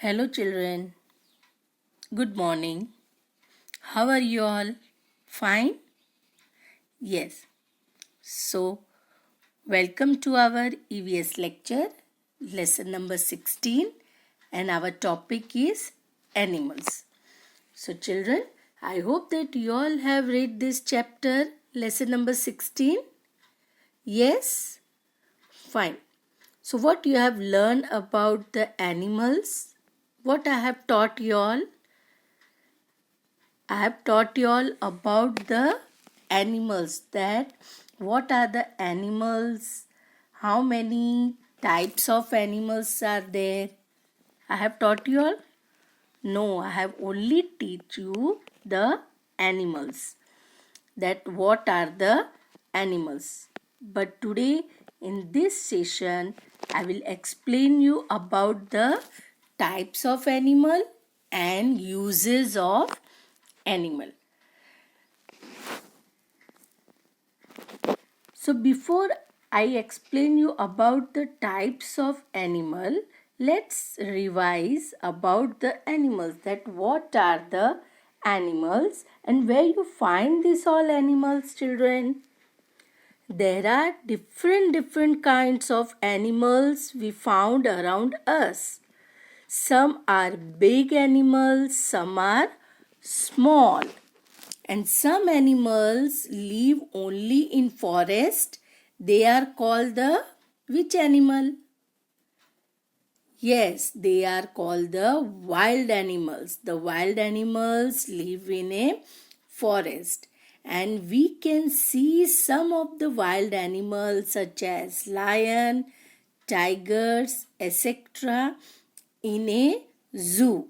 Hello, children. Good morning. How are you all? Fine? Yes. So, welcome to our EVS lecture, lesson number 16, and our topic is animals. So, children, I hope that you all have read this chapter, lesson number 16. Yes? Fine. So, what you have learned about the animals? What I have taught you all? I have taught you all about the animals, that what are the animals, how many types of animals are there. I have taught you all? No, I have only teach you the animals, that what are the animals. But today in this session I will explain you about the types of animal and uses of animal. So before I explain you about the types of animal, let's revise about the animals, that what are the animals and where you find these all animals, children. There are different kinds of animals we found around us. Some are big animals, some are small. And some animals live only in forest. They are called the which animal? Yes, they are called the wild animals. The wild animals live in a forest. And we can see some of the wild animals such as lion, tigers, etc. in a zoo.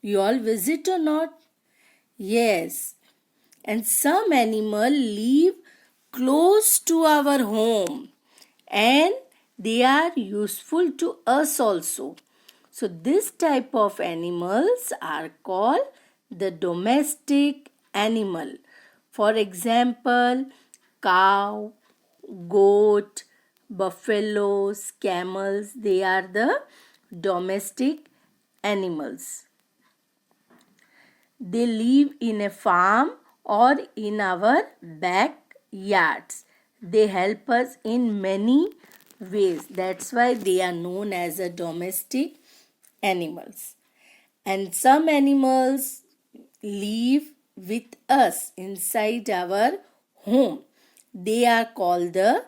You all visit or not? Yes. And some animal live close to our home and they are useful to us also. So this type of animals are called the domestic animal. For example, cow, goat, buffaloes, camels, they are the domestic animals. They live in a farm or in our backyards. They help us in many ways. That's why they are known as a domestic animals. And some animals live with us inside our home. They are called the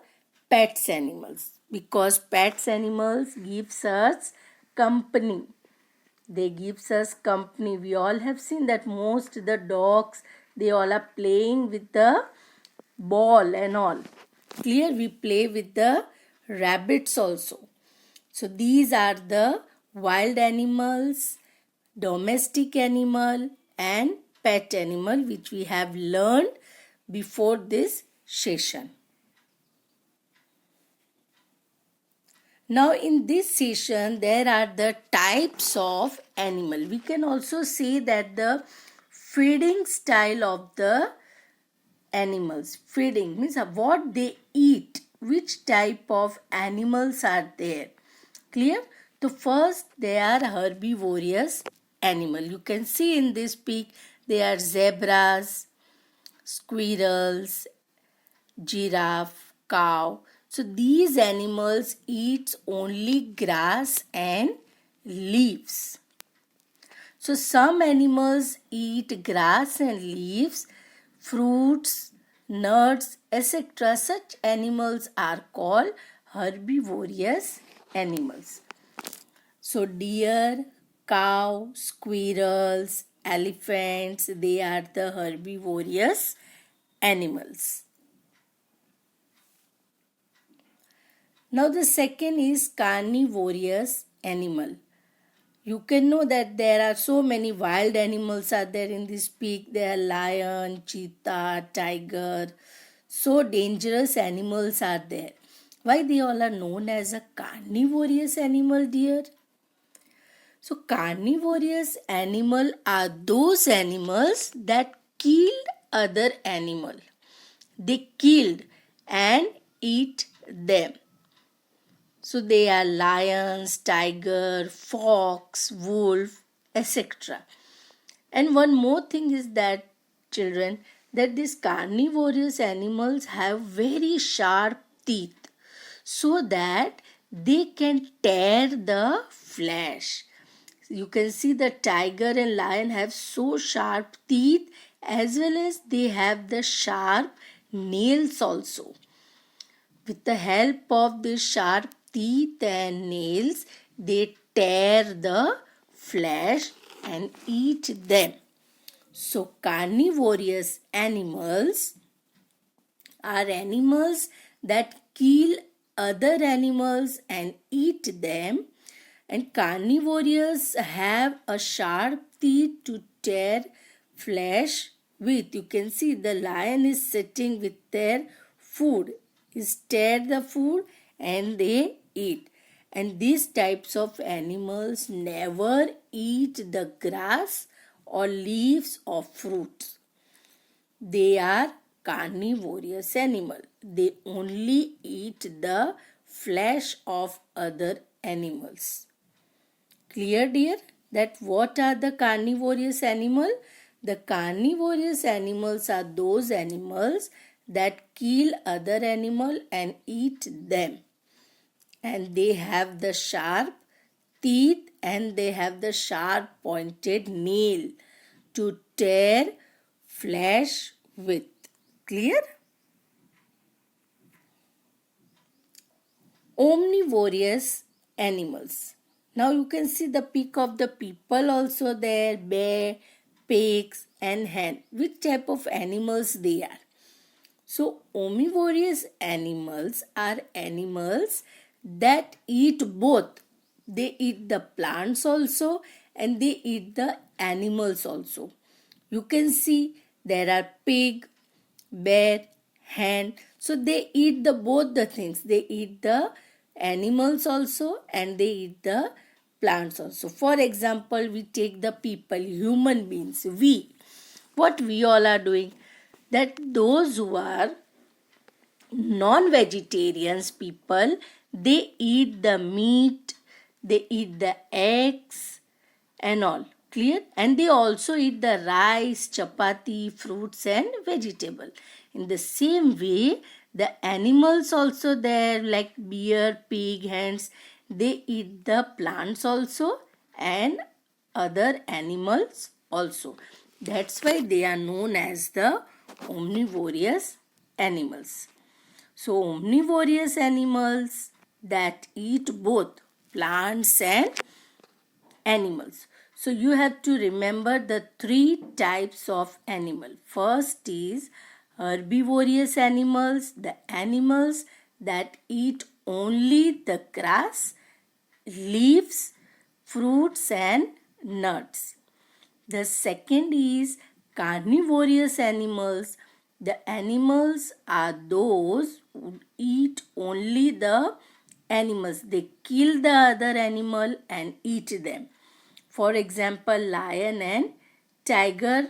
pets animals, because pets animals gives us company. They gives us company. We all have seen that most the dogs, they all are playing with the ball and all. Clear? We play with the rabbits also. So these are the wild animals, domestic animal and pet animal, which we have learned before this session. Now in this session there are the types of animal. We can also say that the feeding style of the animals. Feeding means what they eat. Which type of animals are there? Clear? So first they are herbivorous animal. You can see in this pic they are zebras, squirrels, giraffe, cow. So these animals eat only grass and leaves. So some animals eat grass and leaves, fruits, nuts, etc. Such animals are called herbivorous animals. So deer, cow, squirrels, elephants, they are the herbivorous animals. Now the second is carnivorous animal. You can know that there are so many wild animals are there in this peak. There are lion, cheetah, tiger. So dangerous animals are there. Why they all are known as a carnivorous animal, dear? So carnivorous animal are those animals that killed other animal. They killed and eat them. So they are lions, tiger, fox, wolf, etc. And one more thing is that, children, that these carnivorous animals have very sharp teeth so that they can tear the flesh. You can see the tiger and lion have so sharp teeth, as well as they have the sharp nails also. With the help of these sharp teeth and nails, they tear the flesh and eat them. So carnivorous animals are animals that kill other animals and eat them, and carnivores have a sharp teeth to tear flesh with. You can see the lion is sitting with their food, is tear the food and they eat. And these types of animals never eat the grass or leaves or fruits. They are carnivorous animal. They only eat the flesh of other animals. Clear, dear, that what are the carnivorous animal? The carnivorous animals are those animals that kill other animal and eat them. And they have the sharp teeth and they have the sharp pointed nail to tear flesh with. Clear? Omnivorous animals. Now you can see the pic of the people also there, bear, pigs and hen. Which type of animals they are? So omnivorous animals are animals that eat both. They eat the plants also and they eat the animals also. You can see there are pig, bear, hen. So they eat the both the things. They eat the animals also and they eat the plants also. For example, we take the people, human beings, we. What we all are doing? That those who are non-vegetarians people, they eat the meat, they eat the eggs and all. Clear? And they also eat the rice, chapati, fruits and vegetable. In the same way, the animals also there like bear, pig, hens, they eat the plants also and other animals also. That's why they are known as the omnivorous animals. So omnivorous animals that eat both plants and animals. So you have to remember the three types of animal. First is herbivorous animals, the animals that eat only the grass, leaves, fruits and nuts. The second is carnivorous animals. The animals are those who eat only the animals. They kill the other animal and eat them. For example, lion and tiger,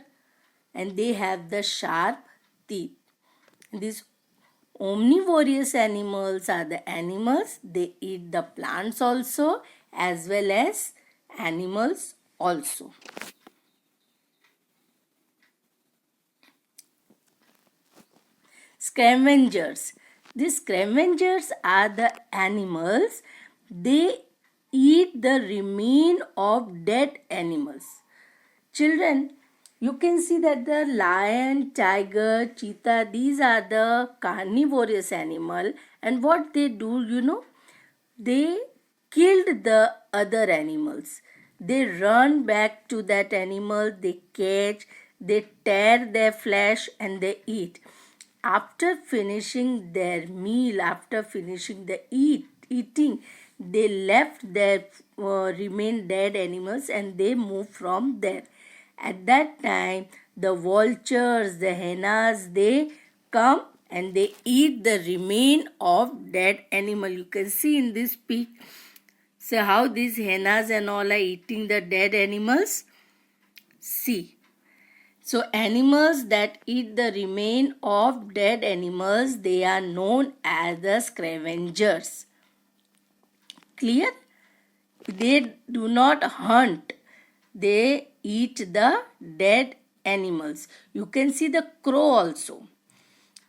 and they have the sharp teeth. These omnivorous animals are the animals. They eat the plants also as well as animals also. Scavengers. These scavengers are the animals. They eat the remain of dead animals. Children, you can see that the lion, tiger, cheetah, these are the carnivorous animal. And what they do, they killed the other animals. They run back to that animal, they catch, they tear their flesh and they eat. After finishing their meal, after finishing the eating, they left their remain dead animals and they moved from there. At that time, the vultures, the hyenas, they come and they eat the remain of dead animal. You can see in this pic, so how these hyenas and all are eating the dead animals. See. So animals that eat the remain of dead animals, they are known as the scavengers. Clear? They do not hunt. They eat the dead animals. You can see the crow also.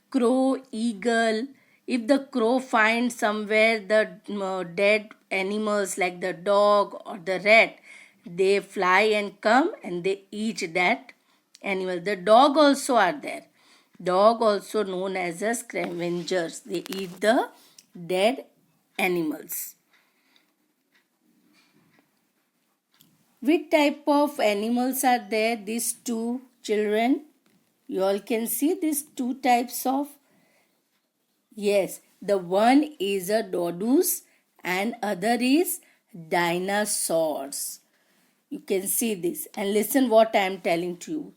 Crow, eagle. If the crow finds somewhere the dead animals like the dog or the rat, they fly and come and they eat that animal. The dog also are there. Dog also known as a scavengers. They eat the dead animals. Which type of animals are there? These two children. You all can see these two types of. Yes, the one is a dodos and other is dinosaurs. You can see this and listen what I am telling to you.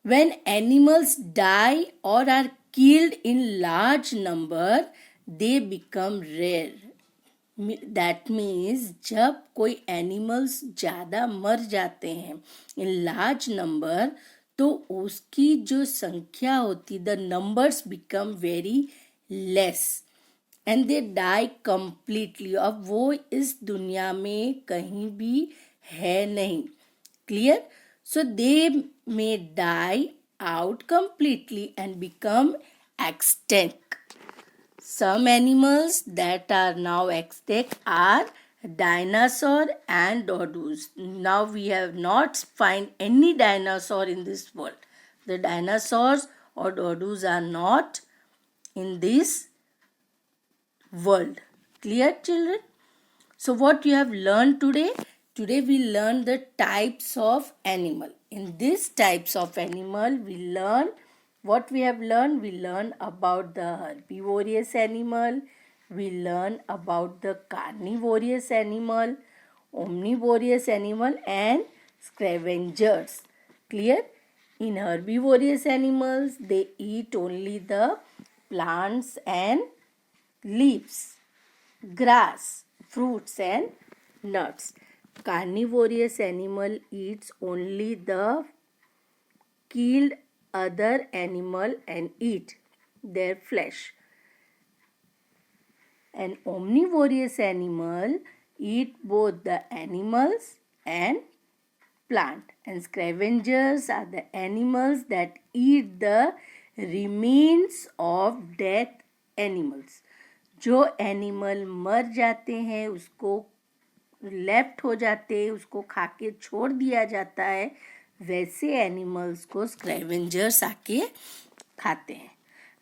When animals die or are killed in large number, they become rare. That means जब कोई animals ज़्यादा मर जाते हैं in large number, तो उसकी जो संख्या होती, the numbers become very less and they die completely. अब वो इस दुनिया में कहीं भी है नहीं. Clear? So they may die out completely and become extinct. Some animals that are now extinct are dinosaur and dodos. Now we have not find any dinosaur in this world. The dinosaurs or dodos are not in this world. Clear, children? So what you have learned today? Today we learn the types of animal. In these types of animal we learn what we have learned. We learn about the herbivorous animal. We learn about the carnivorous animal, omnivorous animal and scavengers. Clear? In herbivorous animals they eat only the plants and leaves, grass, fruits and nuts. Carnivorous animal eats only the killed other animal and eat their flesh. An omnivorous animal eat both the animals and plant, and scavengers are the animals that eat the remains of dead animals. जो animal मर जाते हैं, उसको left हो जाते हैं, उसको खा के छोड़ दिया जाता है, वैसे एनिमल्स को स्कैवेंजर्स आके खाते हैं.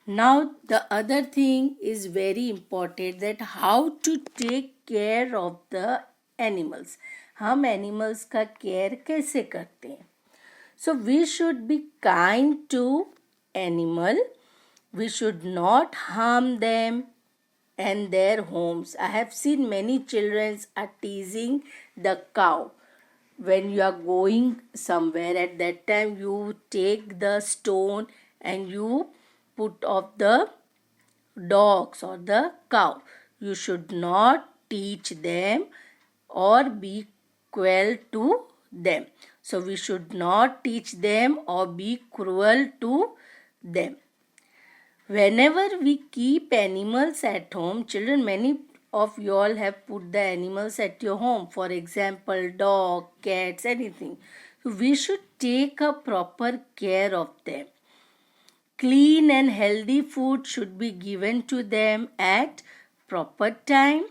Now the other thing is very important that how to take care of the animals. हम एनिमल्स का केयर कैसे करते हैं? So we should be kind to animal. We should not harm them and their homes. I have seen many children are teasing the cow. When you are going somewhere, at that time you take the stone and you put off the dogs or the cow. You should not teach them or be cruel to them. So we should not teach them or be cruel to them. Whenever we keep animals at home, children, many of you all have put the animals at your home. For example, dog, cats, anything. So we should take a proper care of them. Clean and healthy food should be given to them at proper time.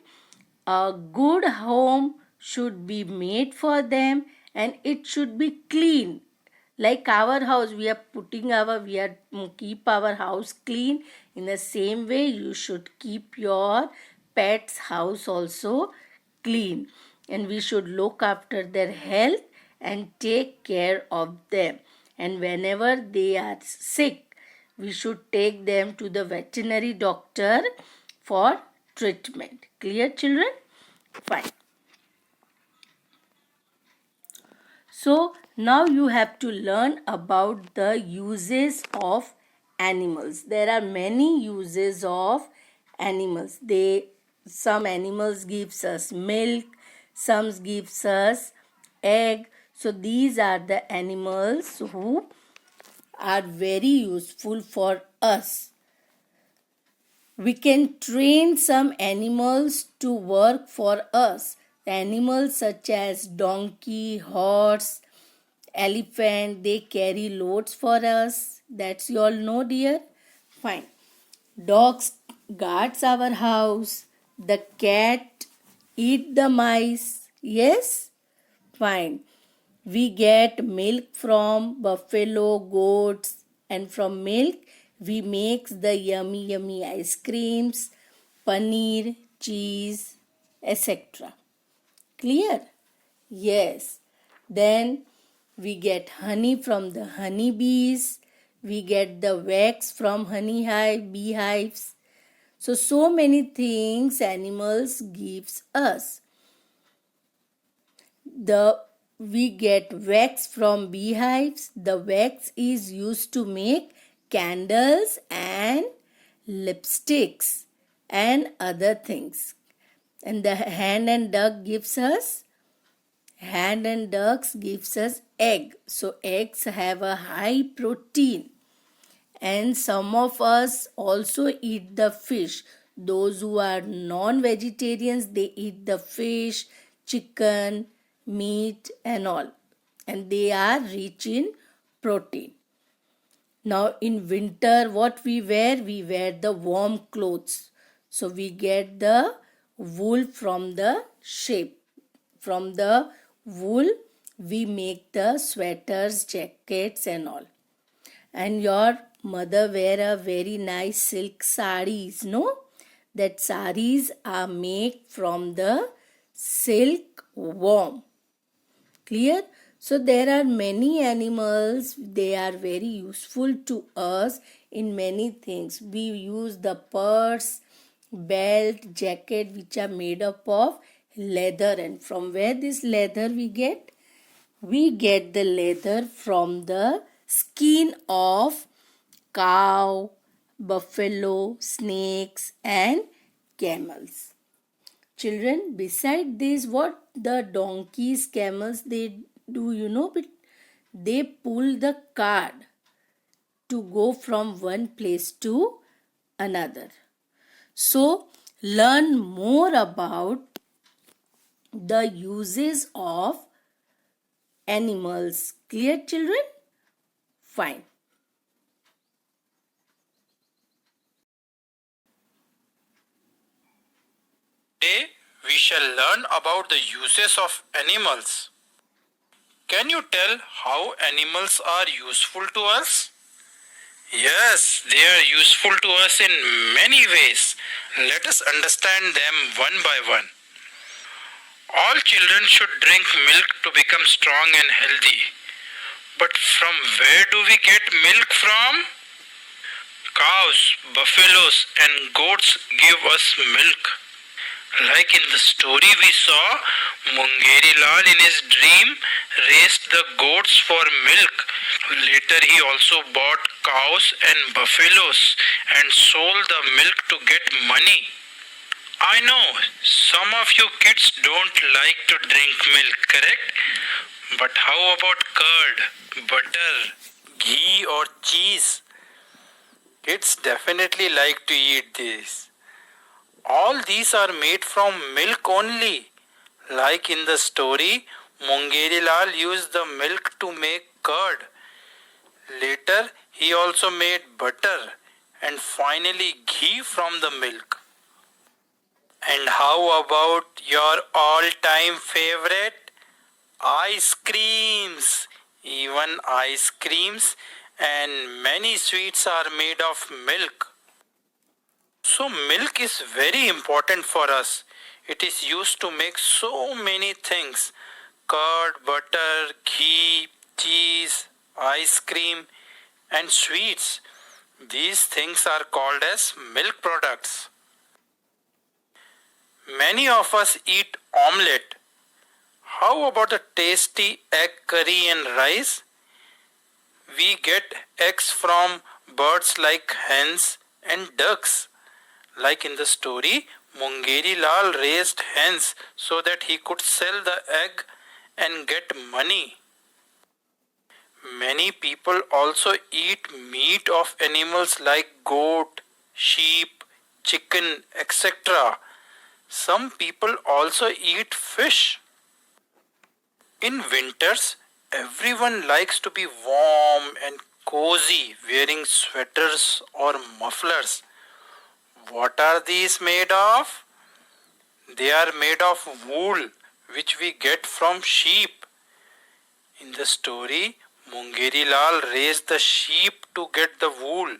A good home should be made for them and it should be clean. Like our house, we keep our house clean. In the same way, you should keep your pet's house also clean. And we should look after their health and take care of them. And whenever they are sick, we should take them to the veterinary doctor for treatment. Clear, children? Fine. So now you have to learn about the uses of animals. There are many uses of animals. Some animals gives us milk, some gives us egg. So these are the animals who are very useful for us. We can train some animals to work for us. Animals such as donkey, horse, elephant, they carry loads for us. That's you all know, dear. Fine. Dogs guards our house. The cat eat the mice. Yes? Fine. We get milk from buffalo, goats, and from milk we make the yummy yummy ice creams, paneer, cheese, etc. Clear? Yes. Then we get honey from the honey bees. We get the wax from honey hive, beehives. So many things animals gives us. The we get wax from beehives. The wax is used to make candles and lipsticks and other things. And the hand and ducks gives us egg. So eggs have a high protein. And some of us also eat the fish. Those who are non-vegetarians, they eat the fish, chicken, meat and all. And they are rich in protein. Now in winter, what we wear? We wear the warm clothes. So we get the wool from the sheep. From the wool, we make the sweaters, jackets and all. And your mother wear a very nice silk sarees, no? That sarees are made from the silk worm. Clear? So there are many animals, they are very useful to us in many things. We use the purse, belt, jacket which are made up of leather. And from where this leather we get? We get the leather from the skin of cow, buffalo, snakes and camels. Children, beside this, what the donkeys, camels, they do, but they pull the cart to go from one place to another. So, learn more about the uses of animals. Clear, children? Fine. Today we shall learn about the uses of animals. Can you tell how animals are useful to us? Yes, they are useful to us in many ways. Let us understand them one by one. All children should drink milk to become strong and healthy. But from where do we get milk from? Cows, buffaloes, and goats give us milk. Like in the story we saw, Mungeri Lal in his dream raised the goats for milk. Later he also bought cows and buffaloes and sold the milk to get money. I know some of you kids don't like to drink milk, correct? But how about curd, butter, ghee or cheese? Kids definitely like to eat these. All these are made from milk only. Like in the story, Mungeri Lal used the milk to make curd. Later, he also made butter and finally ghee from the milk. And how about your all-time favorite? Ice creams. Even ice creams and many sweets are made of milk. So milk is very important for us. It is used to make so many things. Curd, butter, ghee, cheese, ice cream and sweets. These things are called as milk products. Many of us eat omelette. How about a tasty egg curry and rice? We get eggs from birds like hens and ducks. Like in the story, Mungeri Lal raised hens so that he could sell the egg and get money. Many people also eat meat of animals like goat, sheep, chicken, etc. Some people also eat fish. In winters, everyone likes to be warm and cozy wearing sweaters or mufflers. What are these made of? They are made of wool which we get from sheep. In the story, Mungeri Lal raised the sheep to get the wool.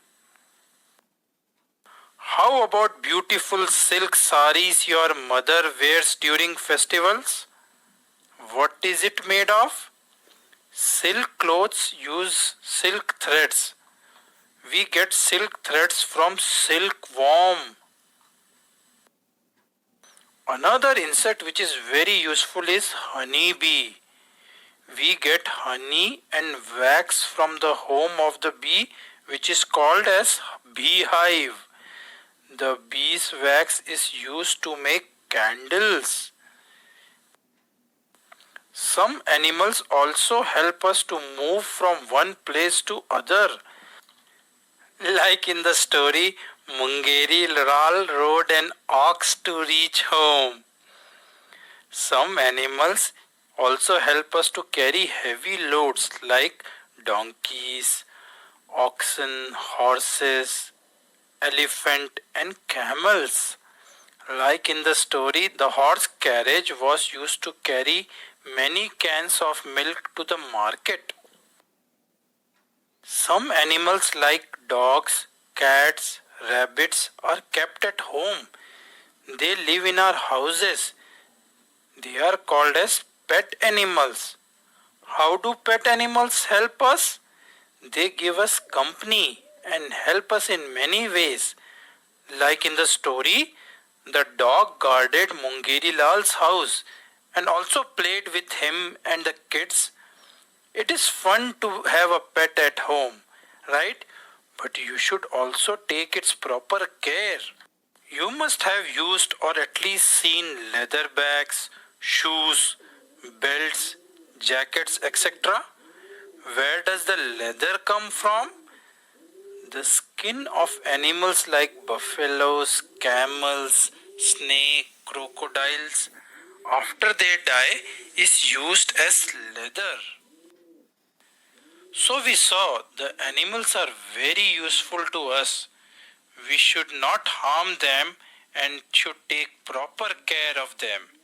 How about beautiful silk saris your mother wears during festivals? What is it made of? Silk clothes use silk threads. We get silk threads from silkworm. Another insect which is very useful is honeybee. We get honey and wax from the home of the bee, which is called as beehive. The bee's wax is used to make candles. Some animals also help us to move from one place to other. Like in the story, Mungeri Lal rode an ox to reach home. Some animals also help us to carry heavy loads like donkeys, oxen, horses, elephant and camels. Like in the story, the horse carriage was used to carry many cans of milk to the market. Some animals like dogs, cats, rabbits are kept at home. They live in our houses. They are called as pet animals. How do pet animals help us? They give us company and help us in many ways. Like in the story, the dog guarded Mungeri Lal's house and also played with him and the kids. It is fun to have a pet at home, right? But you should also take its proper care. You must have used or at least seen leather bags, shoes, belts, jackets, etc. Where does the leather come from? The skin of animals like buffaloes, camels, snake, crocodiles, after they die, is used as leather. So we saw the animals are very useful to us. We should not harm them and should take proper care of them.